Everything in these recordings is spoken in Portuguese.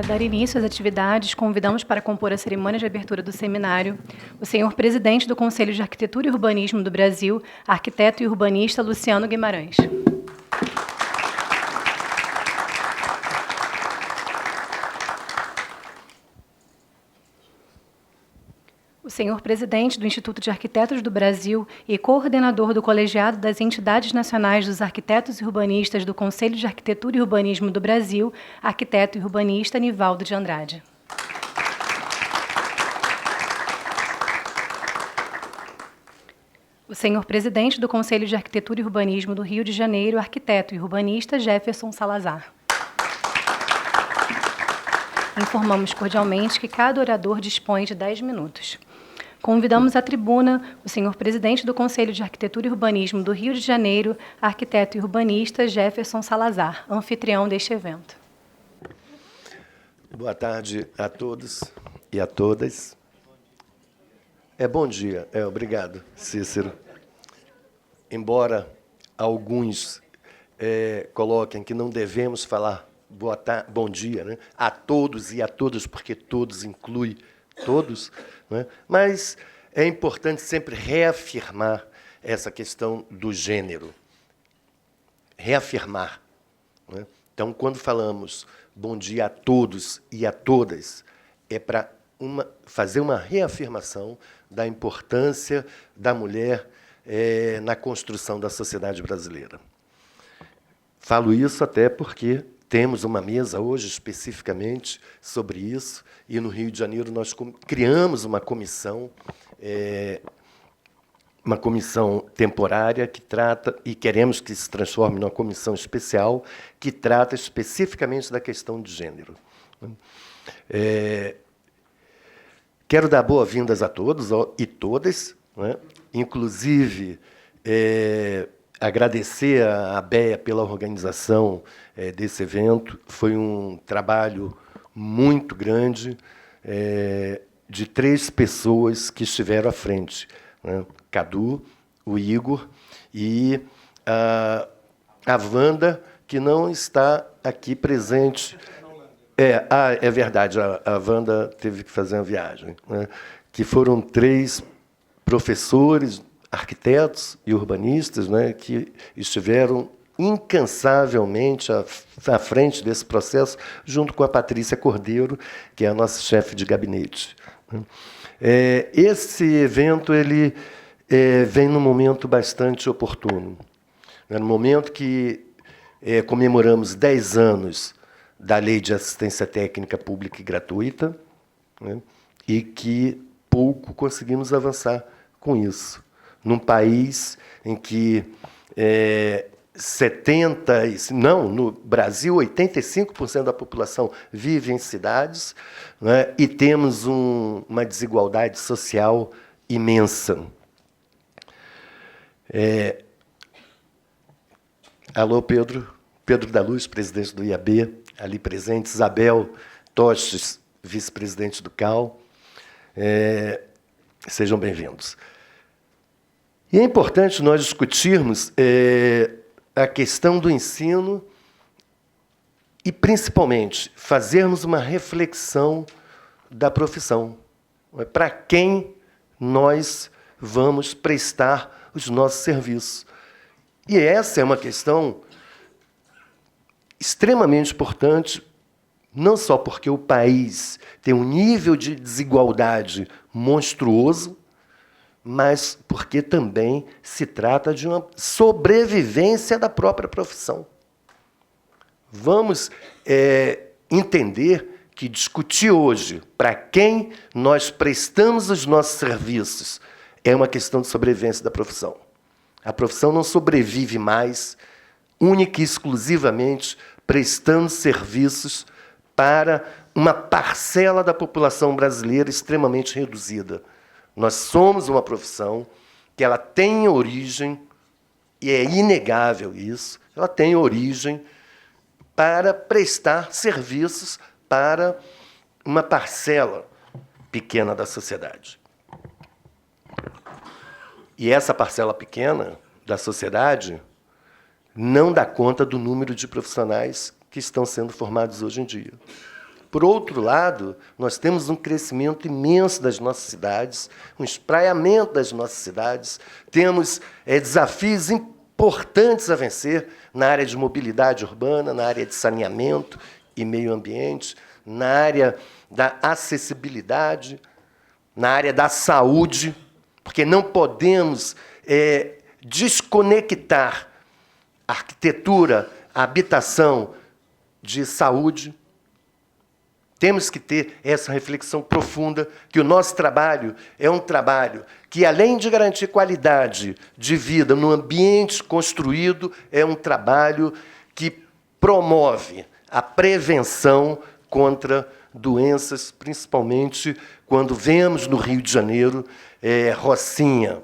Para dar início às atividades, convidamos para compor a cerimônia de abertura do seminário o senhor presidente do Conselho de Arquitetura e Urbanismo do Brasil, arquiteto e urbanista Luciano Guimarães. O senhor presidente do Instituto de Arquitetos do Brasil e coordenador do Colegiado das Entidades Nacionais dos Arquitetos e Urbanistas do Conselho de Arquitetura e Urbanismo do Brasil, arquiteto e urbanista Nivaldo de Andrade. O senhor presidente do Conselho de Arquitetura e Urbanismo do Rio de Janeiro, arquiteto e urbanista Jefferson Salazar. Informamos cordialmente que cada orador dispõe de 10 minutos. Convidamos à tribuna o senhor presidente do Conselho de Arquitetura e Urbanismo do Rio de Janeiro, arquiteto e urbanista Jefferson Salazar, anfitrião deste evento. Boa tarde a todos e a todas. Bom dia. Obrigado, Cícero. Embora alguns coloquem que não devemos falar bom dia, né, a todos e a todas, porque todos inclui todos, né? Mas é importante sempre reafirmar essa questão do gênero. Reafirmar. Né? Então, quando falamos bom dia a todos e a todas, é para fazer uma reafirmação da importância da mulher na construção da sociedade brasileira. Falo isso até porque temos uma mesa hoje, especificamente, sobre isso, e no Rio de Janeiro nós criamos uma comissão temporária que trata, e queremos que se transforme numa comissão especial, que trata especificamente da questão de gênero. Quero dar boas-vindas a todos e todas, né? Inclusive, agradecer à ABEA pela organização desse evento. Foi um trabalho muito grande de 3 pessoas que estiveram à frente, né? Cadu, o Igor e a Wanda, que não está aqui presente. É verdade, a Wanda teve que fazer uma viagem, né? Que foram 3 professores, arquitetos e urbanistas, né, que estiveram incansavelmente à frente desse processo, junto com a Patrícia Cordeiro, que é a nossa chefe de gabinete. Esse evento ele vem num momento bastante oportuno, né, no momento que comemoramos 10 anos da Lei de Assistência Técnica Pública e Gratuita, né, e que pouco conseguimos avançar com isso. Num país em que no Brasil, 85% da população vive em cidades, né, e temos uma desigualdade social imensa. Alô, Pedro da Luz, presidente do IAB, ali presente, Isabel Tostes, vice-presidente do CAL. Sejam bem-vindos. E é importante nós discutirmos a questão do ensino e, principalmente, fazermos uma reflexão da profissão. Para quem nós vamos prestar os nossos serviços. E essa é uma questão extremamente importante, não só porque o país tem um nível de desigualdade monstruoso, mas porque também se trata de uma sobrevivência da própria profissão. Vamos entender que discutir hoje para quem nós prestamos os nossos serviços é uma questão de sobrevivência da profissão. A profissão não sobrevive mais única e exclusivamente prestando serviços para uma parcela da população brasileira extremamente reduzida. Nós somos uma profissão que ela tem origem, e é inegável isso, ela tem origem para prestar serviços para uma parcela pequena da sociedade. E essa parcela pequena da sociedade não dá conta do número de profissionais que estão sendo formados hoje em dia. Por outro lado, nós temos um crescimento imenso das nossas cidades, um espraiamento das nossas cidades, temos desafios importantes a vencer na área de mobilidade urbana, na área de saneamento e meio ambiente, na área da acessibilidade, na área da saúde, porque não podemos desconectar a arquitetura, a habitação de saúde. Temos que ter essa reflexão profunda, que o nosso trabalho é um trabalho que, além de garantir qualidade de vida no ambiente construído, é um trabalho que promove a prevenção contra doenças, principalmente quando vemos no Rio de Janeiro Rocinha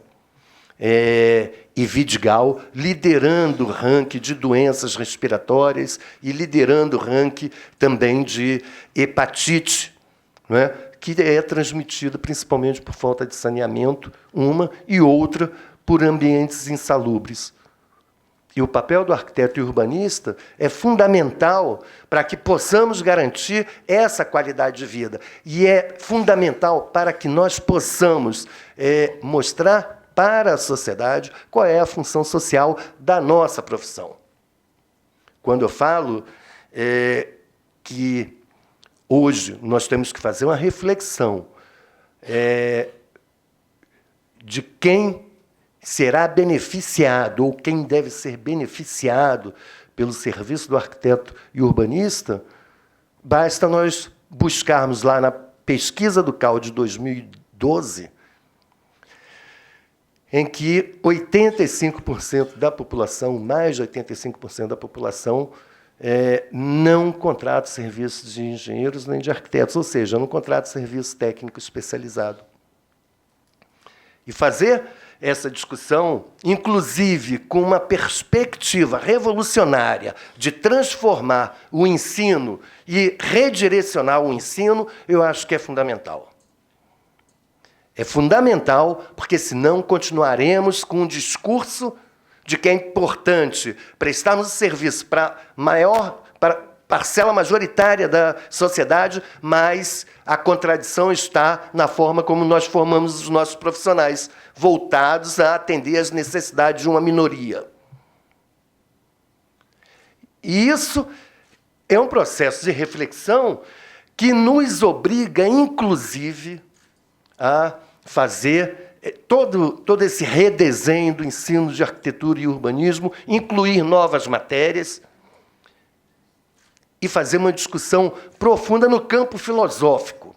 e Vidigal liderando o ranking de doenças respiratórias e liderando o ranking também de hepatite, não é? Que é transmitida principalmente por falta de saneamento, uma, e outra por ambientes insalubres. E o papel do arquiteto e urbanista é fundamental para que possamos garantir essa qualidade de vida. E é fundamental para que nós possamos mostrar para a sociedade qual é a função social da nossa profissão. Quando eu falo que hoje nós temos que fazer uma reflexão de quem será beneficiado ou quem deve ser beneficiado pelo serviço do arquiteto e urbanista, basta nós buscarmos lá na pesquisa do CAU de 2012, em que 85% da população, mais de 85% da população, não contrata serviços de engenheiros nem de arquitetos, ou seja, não contrata serviço técnico especializado. E fazer essa discussão, inclusive com uma perspectiva revolucionária de transformar o ensino e redirecionar o ensino, eu acho que é fundamental. É fundamental, porque senão continuaremos com um discurso de que é importante prestarmos o serviço para parcela majoritária da sociedade, mas a contradição está na forma como nós formamos os nossos profissionais, voltados a atender às necessidades de uma minoria. E isso é um processo de reflexão que nos obriga, inclusive, a fazer todo esse redesenho do ensino de arquitetura e urbanismo, incluir novas matérias e fazer uma discussão profunda no campo filosófico.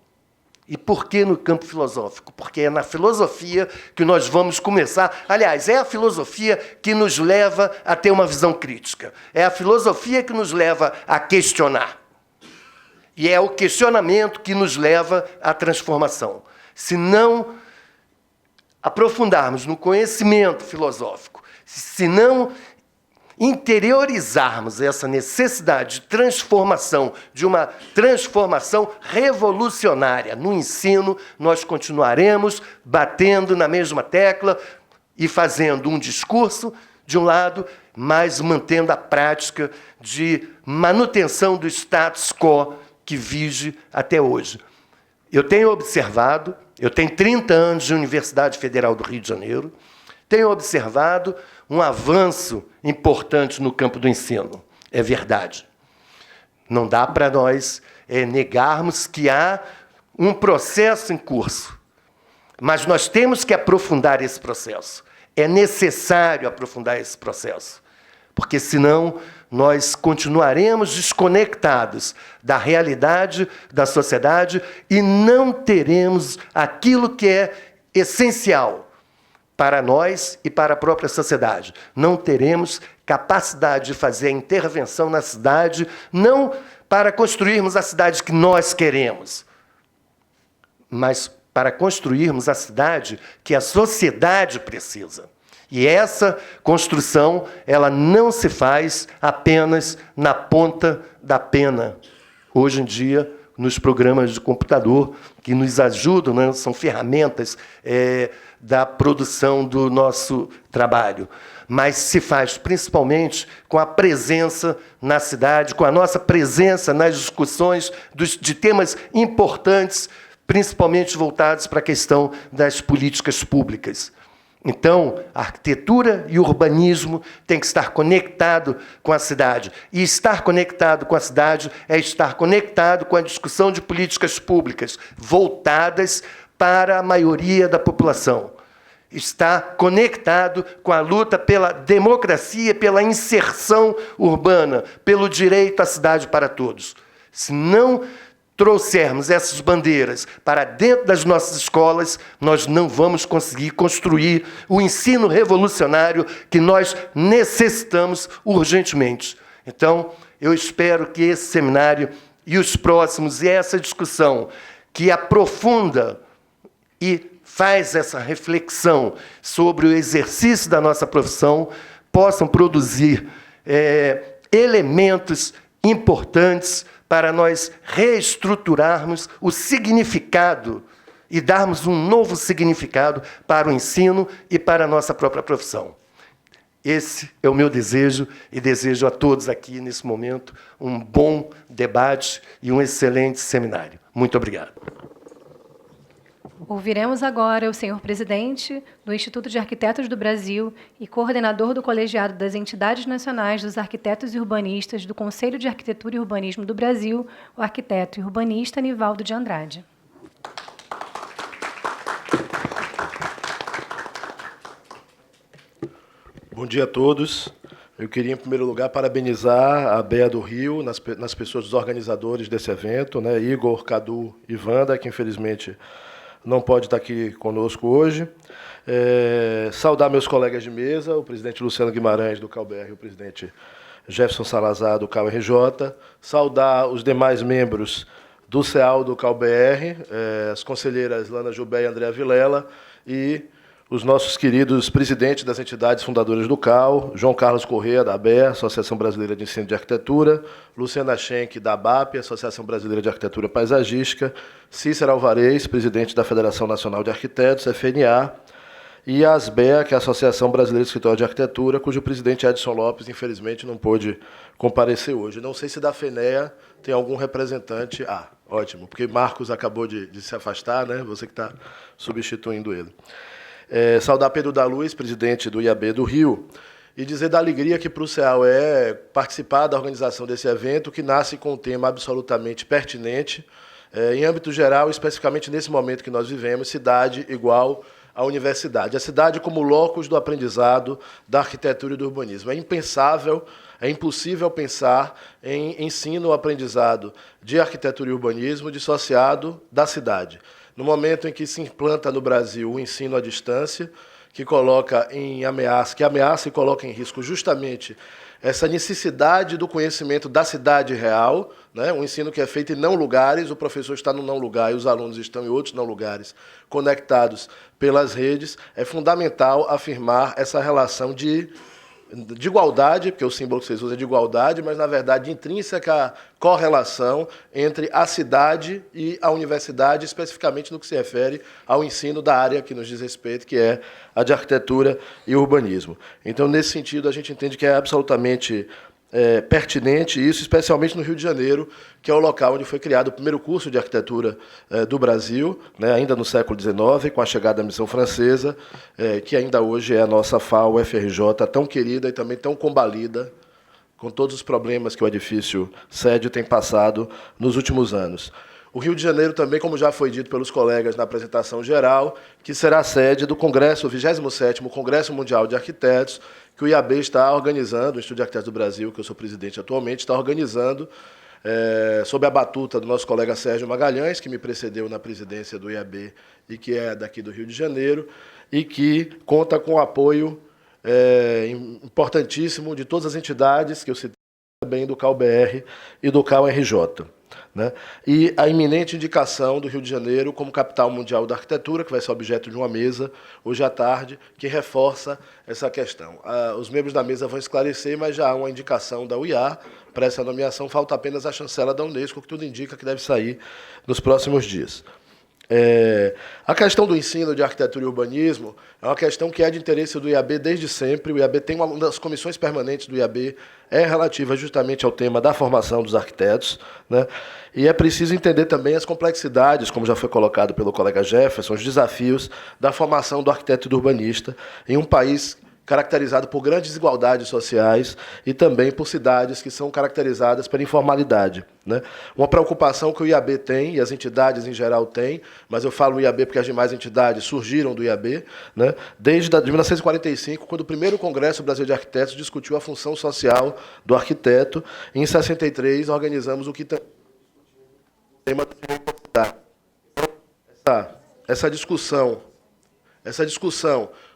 E por que no campo filosófico? Porque é na filosofia que nós vamos começar. Aliás, é a filosofia que nos leva a ter uma visão crítica. É a filosofia que nos leva a questionar. E é o questionamento que nos leva à transformação. Se não aprofundarmos no conhecimento filosófico, se não interiorizarmos essa necessidade de transformação, de uma transformação revolucionária no ensino, nós continuaremos batendo na mesma tecla e fazendo um discurso, de um lado, mas mantendo a prática de manutenção do status quo que vige até hoje. Eu tenho observado, eu tenho 30 anos de Universidade Federal do Rio de Janeiro, tenho observado um avanço importante no campo do ensino. É verdade. Não dá para nós negarmos que há um processo em curso, mas nós temos que aprofundar esse processo. É necessário aprofundar esse processo, porque, senão, nós continuaremos desconectados da realidade da sociedade e não teremos aquilo que é essencial para nós e para a própria sociedade. Não teremos capacidade de fazer a intervenção na cidade, não para construirmos a cidade que nós queremos, mas para construirmos a cidade que a sociedade precisa. E essa construção, ela não se faz apenas na ponta da pena. Hoje em dia, nos programas de computador, que nos ajudam, né? São ferramentas da produção do nosso trabalho, mas se faz principalmente com a presença na cidade, com a nossa presença nas discussões de temas importantes, principalmente voltados para a questão das políticas públicas. Então, a arquitetura e o urbanismo têm que estar conectados com a cidade. E estar conectado com a cidade é estar conectado com a discussão de políticas públicas voltadas para a maioria da população. Está conectado com a luta pela democracia, pela inserção urbana, pelo direito à cidade para todos. Se não trouxermos essas bandeiras para dentro das nossas escolas, nós não vamos conseguir construir o ensino revolucionário que nós necessitamos urgentemente. Então, eu espero que esse seminário e os próximos, e essa discussão que aprofunda e faz essa reflexão sobre o exercício da nossa profissão, possam produzir elementos importantes para nós reestruturarmos o significado e darmos um novo significado para o ensino e para a nossa própria profissão. Esse é o meu desejo, e desejo a todos aqui, nesse momento, um bom debate e um excelente seminário. Muito obrigado. Ouviremos agora o senhor presidente do Instituto de Arquitetos do Brasil e coordenador do Colegiado das Entidades Nacionais dos Arquitetos e Urbanistas do Conselho de Arquitetura e Urbanismo do Brasil, o arquiteto e urbanista Nivaldo de Andrade. Bom dia a todos. Eu queria, em primeiro lugar, parabenizar a BEA do Rio, nas pessoas dos organizadores desse evento, né, Igor, Cadu e Wanda, que infelizmente não pode estar aqui conosco hoje. Saudar meus colegas de mesa, o presidente Luciano Guimarães, do CalBR, e o presidente Jefferson Salazar, do CalRJ. Saudar os demais membros do CEAL, do CalBR, as conselheiras Lana Jubé e Andréa Vilela, e os nossos queridos presidentes das entidades fundadoras do CAL, João Carlos Corrêa, da ABER, Associação Brasileira de Ensino de Arquitetura, Luciana Schenck, da ABAP, Associação Brasileira de Arquitetura Paisagística, Cícero Alvarez, presidente da Federação Nacional de Arquitetos, FNA, e a ASBEA, que é a Associação Brasileira de Escritório de Arquitetura, cujo presidente Edson Lopes, infelizmente, não pôde comparecer hoje. Não sei se da FENEA tem algum representante. Ah, ótimo, porque Marcos acabou de se afastar, né? Você que está substituindo ele. Saudar Pedro da Luz, presidente do IAB do Rio, e dizer da alegria que para o CEAL é participar da organização desse evento, que nasce com um tema absolutamente pertinente, em âmbito geral, especificamente nesse momento que nós vivemos, cidade igual à universidade. A cidade como locus do aprendizado da arquitetura e do urbanismo. É impensável, é impossível pensar em ensino ou aprendizado de arquitetura e urbanismo dissociado da cidade. No momento em que se implanta no Brasil o ensino à distância, que ameaça e coloca em risco justamente essa necessidade do conhecimento da cidade real, né? Um ensino que é feito em não lugares, o professor está no não lugar e os alunos estão em outros não lugares, conectados pelas redes, é fundamental afirmar essa relação de igualdade, porque o símbolo que vocês usam é de igualdade, mas, na verdade, de intrínseca correlação entre a cidade e a universidade, especificamente no que se refere ao ensino da área que nos diz respeito, que é a de arquitetura e urbanismo. Então, nesse sentido, a gente entende que é absolutamente pertinente isso, especialmente no Rio de Janeiro, que é o local onde foi criado o primeiro curso de arquitetura do Brasil, né, ainda no século XIX, com a chegada da missão francesa, que ainda hoje é a nossa FAO-UFRJ, tão querida e também tão combalida, com todos os problemas que o edifício sede tem passado nos últimos anos. O Rio de Janeiro também, como já foi dito pelos colegas na apresentação geral, que será a sede do Congresso, o 27º Congresso Mundial de Arquitetos, que o IAB está organizando, o Instituto de Arquitetos do Brasil, que eu sou presidente atualmente, está organizando, sob a batuta do nosso colega Sérgio Magalhães, que me precedeu na presidência do IAB e que é daqui do Rio de Janeiro, e que conta com o apoio importantíssimo de todas as entidades que eu citei também, do CalBR e do CalRJ. Né? E a iminente indicação do Rio de Janeiro como capital mundial da arquitetura, que vai ser objeto de uma mesa hoje à tarde, que reforça essa questão. Os membros da mesa vão esclarecer, mas já há uma indicação da UiA para essa nomeação, falta apenas a chancela da Unesco, que tudo indica que deve sair nos próximos dias. A questão do ensino de arquitetura e urbanismo é uma questão que é de interesse do IAB desde sempre. O IAB tem uma das comissões permanentes do IAB é relativa justamente ao tema da formação dos arquitetos, né? E é preciso entender também as complexidades, como já foi colocado pelo colega Jefferson, os desafios da formação do arquiteto e do urbanista em um país caracterizado por grandes desigualdades sociais e também por cidades que são caracterizadas pela informalidade, né? Uma preocupação que o IAB tem, e as entidades em geral têm, mas eu falo IAB porque as demais entidades surgiram do IAB, né? Desde 1945, quando o primeiro Congresso Brasil de Arquitetos discutiu a função social do arquiteto, e em 63 organizamos o que também tema essa discussão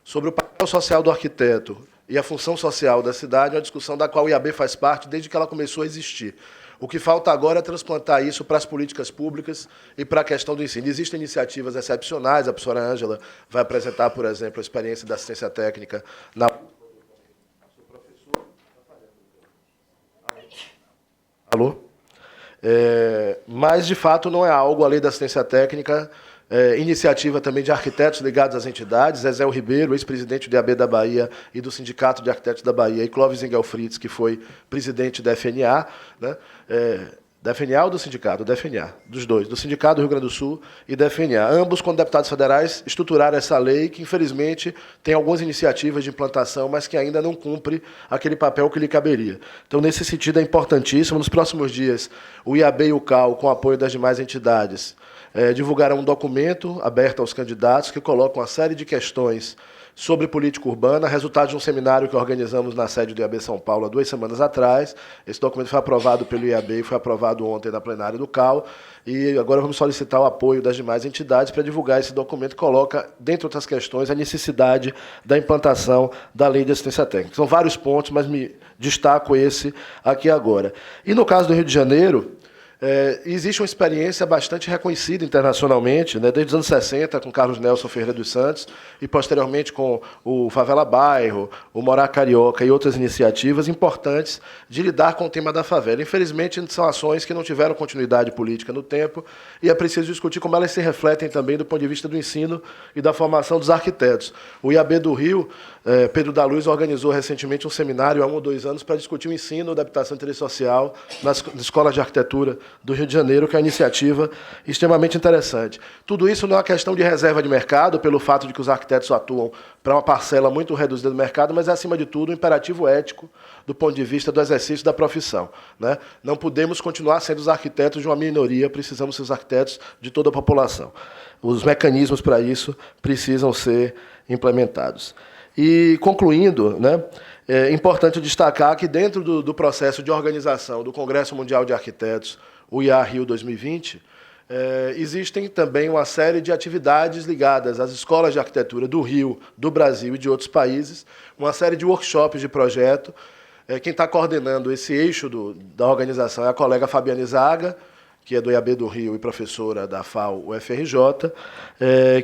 sobre o papel social do arquiteto e a função social da cidade é uma discussão da qual o IAB faz parte desde que ela começou a existir. O que falta agora é transplantar isso para as políticas públicas e para a questão do ensino. Existem iniciativas excepcionais, a professora Ângela vai apresentar, por exemplo, a experiência da assistência técnica na... Alô? Mas, de fato, não é algo, além da assistência técnica, iniciativa também de arquitetos ligados às entidades, Zezé Ribeiro, ex-presidente do IAB da Bahia e do Sindicato de Arquitetos da Bahia, e Clóvis Engelfritz, que foi presidente da FNA, né? Da FNA ou do sindicato? Da FNA, dos dois, do Sindicato do Rio Grande do Sul e da FNA. Ambos, como deputados federais, estruturaram essa lei que, infelizmente, tem algumas iniciativas de implantação, mas que ainda não cumpre aquele papel que lhe caberia. Então, nesse sentido, é importantíssimo. Nos próximos dias, o IAB e o CAL, com o apoio das demais entidades, divulgarão um documento aberto aos candidatos que coloca uma série de questões sobre política urbana, resultado de um seminário que organizamos na sede do IAB São Paulo há 2 semanas atrás. Esse documento foi aprovado pelo IAB e foi aprovado ontem na plenária do CAL. E agora vamos solicitar o apoio das demais entidades para divulgar esse documento que coloca, dentre outras questões, a necessidade da implantação da lei de assistência técnica. São vários pontos, mas me destaco esse aqui agora. E no caso do Rio de Janeiro, existe uma experiência bastante reconhecida internacionalmente, né, desde os anos 60, com Carlos Nelson Ferreira dos Santos, e posteriormente com o Favela Bairro, o Morar Carioca e outras iniciativas importantes de lidar com o tema da favela. Infelizmente, são ações que não tiveram continuidade política no tempo, e é preciso discutir como elas se refletem também do ponto de vista do ensino e da formação dos arquitetos. O IAB do Rio, Pedro da Luz, organizou recentemente um seminário há 1 ou 2 anos para discutir o ensino da habitação intersocial nas escolas de arquitetura do Rio de Janeiro, que é uma iniciativa extremamente interessante. Tudo isso não é uma questão de reserva de mercado, pelo fato de que os arquitetos atuam para uma parcela muito reduzida do mercado, mas é, acima de tudo, um imperativo ético do ponto de vista do exercício da profissão, né? Não podemos continuar sendo os arquitetos de uma minoria, precisamos ser os arquitetos de toda a população. Os mecanismos para isso precisam ser implementados. E, concluindo, né, é importante destacar que, dentro do processo de organização do Congresso Mundial de Arquitetos, o IA Rio 2020, existem também uma série de atividades ligadas às escolas de arquitetura do Rio, do Brasil e de outros países, uma série de workshops de projeto. Quem está coordenando esse eixo da organização é a colega Fabiane Zaga, que é do IAB do Rio e professora da FAO UFRJ,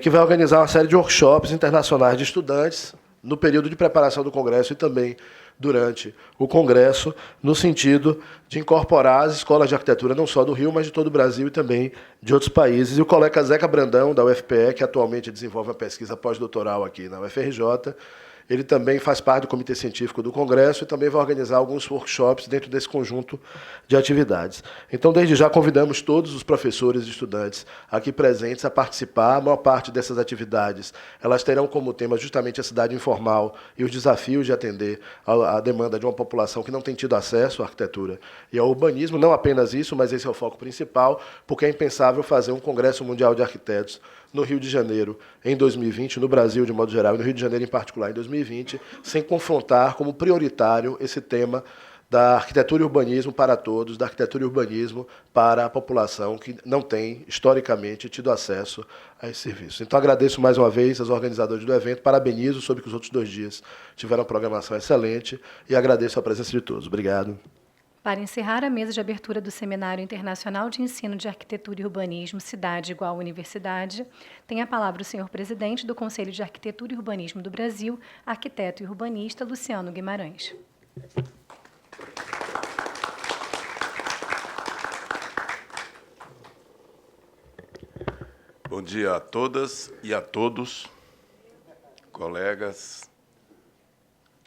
que vai organizar uma série de workshops internacionais de estudantes no período de preparação do Congresso e também durante o Congresso, no sentido de incorporar as escolas de arquitetura, não só do Rio, mas de todo o Brasil e também de outros países. E o colega Zeca Brandão, da UFPE, que atualmente desenvolve uma pesquisa pós-doutoral aqui na UFRJ, ele também faz parte do Comitê Científico do Congresso e também vai organizar alguns workshops dentro desse conjunto de atividades. Então, desde já, convidamos todos os professores e estudantes aqui presentes a participar. A maior parte dessas atividades elas terão como tema justamente a cidade informal e os desafios de atender à demanda de uma população que não tem tido acesso à arquitetura e ao urbanismo. Não apenas isso, mas esse é o foco principal, porque é impensável fazer um Congresso Mundial de Arquitetos no Rio de Janeiro em 2020, no Brasil de modo geral, e no Rio de Janeiro em particular em 2020, sem confrontar como prioritário esse tema da arquitetura e urbanismo para todos, da arquitetura e urbanismo para a população que não tem, historicamente, tido acesso a esse serviço. Então, agradeço mais uma vez aos organizadores do evento, parabenizo sobre que os outros 2 dias tiveram uma programação excelente e agradeço a presença de todos. Obrigado. Para encerrar a mesa de abertura do Seminário Internacional de Ensino de Arquitetura e Urbanismo, Cidade igual Universidade, tem a palavra o senhor presidente do Conselho de Arquitetura e Urbanismo do Brasil, arquiteto e urbanista Luciano Guimarães. Bom dia. dia a todas e a todos, colegas,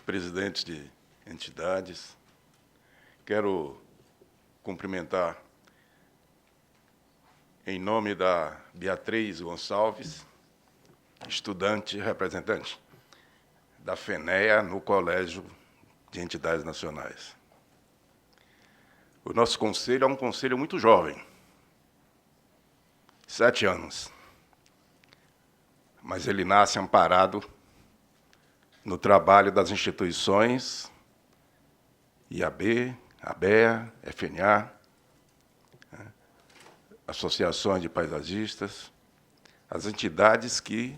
presidentes de entidades. Quero cumprimentar, em nome da Beatriz Gonçalves, estudante e representante da FENEA no Colégio de Entidades Nacionais. O nosso conselho é um conselho muito jovem, 7 anos, mas ele nasce amparado no trabalho das instituições IAB, ABEA, FNA, associações de paisagistas, as entidades que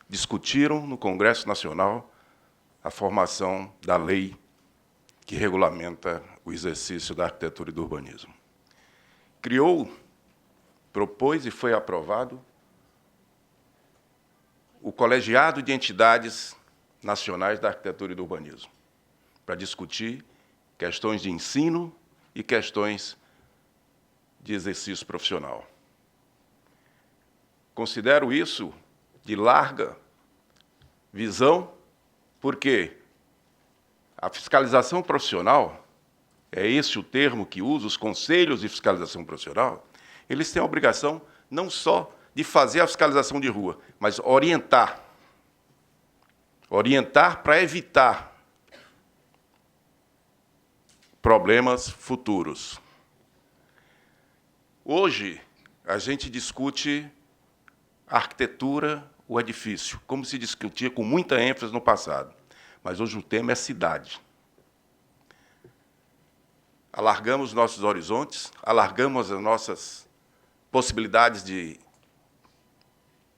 discutiram no Congresso Nacional a formação da lei que regulamenta o exercício da arquitetura e do urbanismo. Criou, propôs e foi aprovado o Colegiado de Entidades Nacionais da Arquitetura e do Urbanismo, para discutir questões de ensino e questões de exercício profissional. Considero isso de larga visão, porque a fiscalização profissional, é esse o termo que usa, os conselhos de fiscalização profissional, eles têm a obrigação não só de fazer a fiscalização de rua, mas orientar. Orientar para evitar problemas futuros. Hoje, a gente discute a arquitetura, o edifício, como se discutia com muita ênfase no passado. Mas hoje o tema é cidade. Alargamos nossos horizontes, alargamos as nossas possibilidades de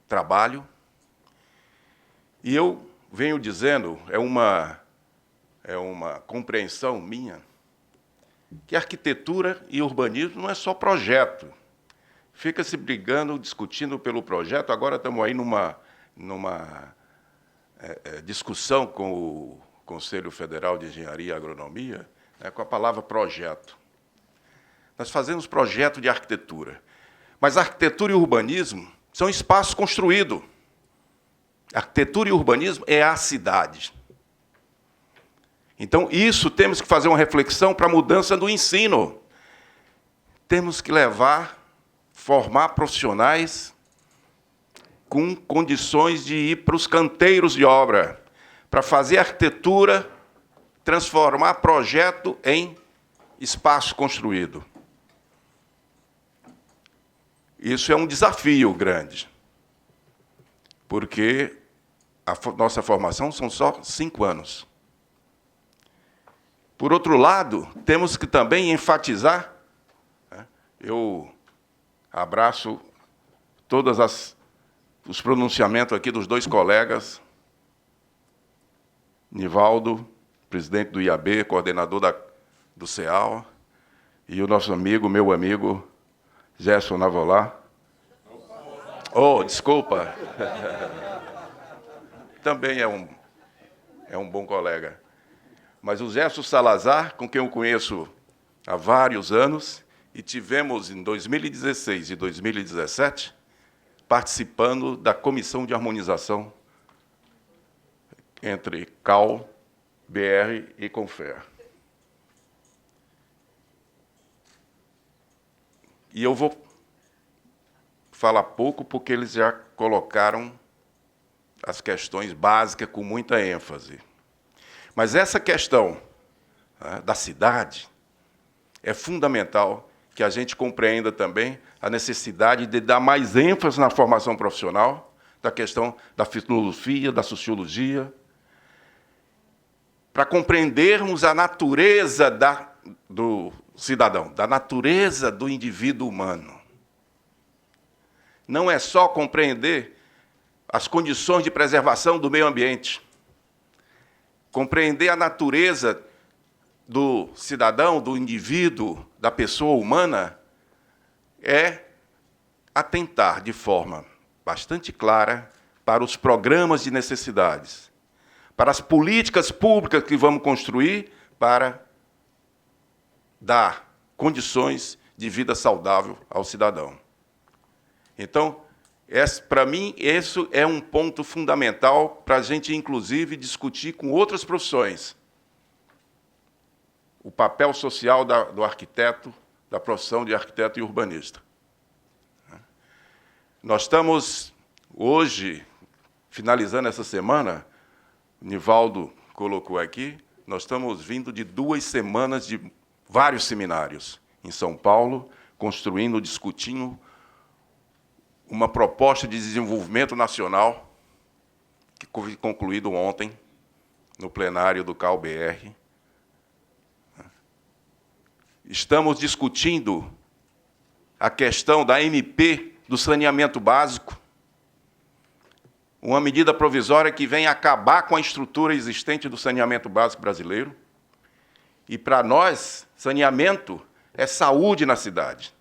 trabalho. E eu venho dizendo, é uma compreensão minha, que arquitetura e urbanismo não é só projeto. Fica se brigando, discutindo pelo projeto. Agora estamos aí numa discussão com o Conselho Federal de Engenharia e Agronomia, com a palavra projeto. Nós fazemos projeto de arquitetura, mas arquitetura e urbanismo são espaços construídos. Arquitetura e urbanismo é a cidade. Então, isso temos que fazer uma reflexão para a mudança do ensino. Temos que formar profissionais com condições de ir para os canteiros de obra, para fazer arquitetura, transformar projeto em espaço construído. Isso é um desafio grande, porque a nossa formação são só 5 anos. Por outro lado, temos que também enfatizar, eu abraço todos os pronunciamentos aqui dos 2 colegas, Nivaldo, presidente do IAB, coordenador do CEAL, e o nosso amigo, meu amigo, Gerson Navolá. Oh, desculpa. Também é um bom colega. Mas o Gerson Salazar, com quem eu conheço há vários anos, e tivemos em 2016 e 2017, participando da Comissão de Harmonização entre CAL, BR e Confer. E eu vou falar pouco, porque eles já colocaram as questões básicas com muita ênfase. Mas essa questão da cidade é fundamental que a gente compreenda também a necessidade de dar mais ênfase na formação profissional, da questão da filosofia, da sociologia, para compreendermos a natureza do cidadão, da natureza do indivíduo humano. Não é só compreender as condições de preservação do meio ambiente, compreender a natureza do cidadão, do indivíduo, da pessoa humana, é atentar de forma bastante clara para os programas de necessidades, para as políticas públicas que vamos construir para dar condições de vida saudável ao cidadão. Então, Para mim, isso é um ponto fundamental para a gente, inclusive, discutir com outras profissões. O papel social do arquiteto, da profissão de arquiteto e urbanista. Nós estamos, hoje, finalizando essa semana, o Nivaldo colocou aqui, nós estamos vindo de 2 semanas de vários seminários em São Paulo, construindo, discutindo uma proposta de desenvolvimento nacional, que foi concluído ontem, no plenário do CAU-BR. Estamos discutindo a questão da MP do saneamento básico, uma medida provisória que vem acabar com a estrutura existente do saneamento básico brasileiro. E, para nós, saneamento é saúde na cidade.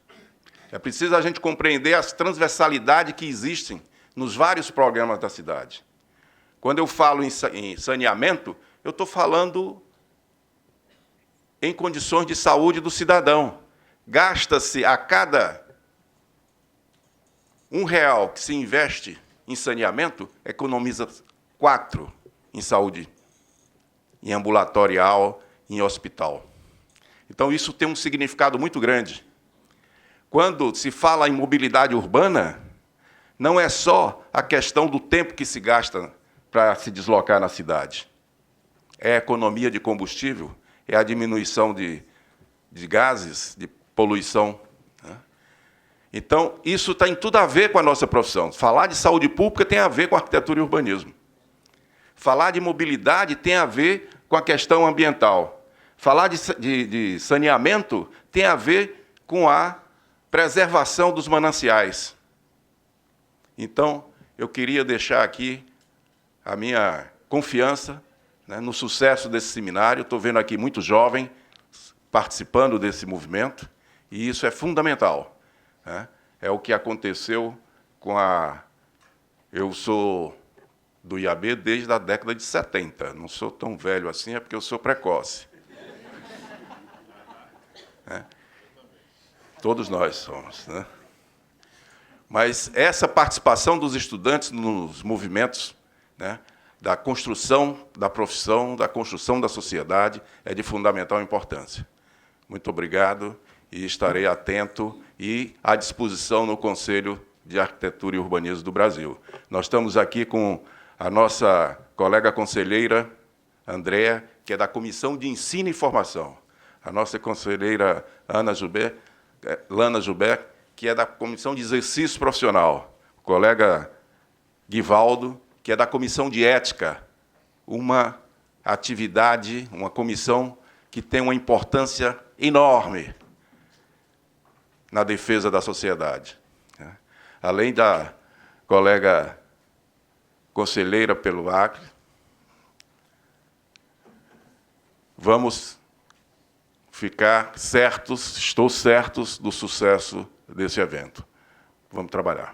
É preciso a gente compreender as transversalidades que existem nos vários programas da cidade. Quando eu falo em saneamento, eu estou falando em condições de saúde do cidadão. Gasta-se a cada R$1 que se investe em saneamento, economiza 4 em saúde, em ambulatorial, em hospital. Então, isso tem um significado muito grande. Quando se fala em mobilidade urbana, não é só a questão do tempo que se gasta para se deslocar na cidade. É a economia de combustível, é a diminuição de gases, de poluição. Então, isso tem tudo a ver com a nossa profissão. Falar de saúde pública tem a ver com arquitetura e urbanismo. Falar de mobilidade tem a ver com a questão ambiental. Falar de saneamento tem a ver com a preservação dos mananciais. Então, eu queria deixar aqui a minha confiança, né, no sucesso desse seminário. Estou vendo aqui muitos jovens participando desse movimento, e isso é fundamental. É o que aconteceu com a... Eu sou do IAB desde a década de 70. Não sou tão velho assim, é porque eu sou precoce. Todos nós somos, né? Mas essa participação dos estudantes nos movimentos, né, da construção da profissão, da construção da sociedade, é de fundamental importância. Muito obrigado, e estarei atento e à disposição no Conselho de Arquitetura e Urbanismo do Brasil. Nós estamos aqui com a nossa colega conselheira, Andréa, que é da Comissão de Ensino e Formação. A nossa conselheira Lana Joubert, que é da Comissão de Exercício Profissional. O colega Guivaldo, que é da Comissão de Ética, uma atividade, uma comissão que tem uma importância enorme na defesa da sociedade. Além da colega conselheira pelo Acre, vamos ficar certos, estou certos do sucesso desse evento. Vamos trabalhar.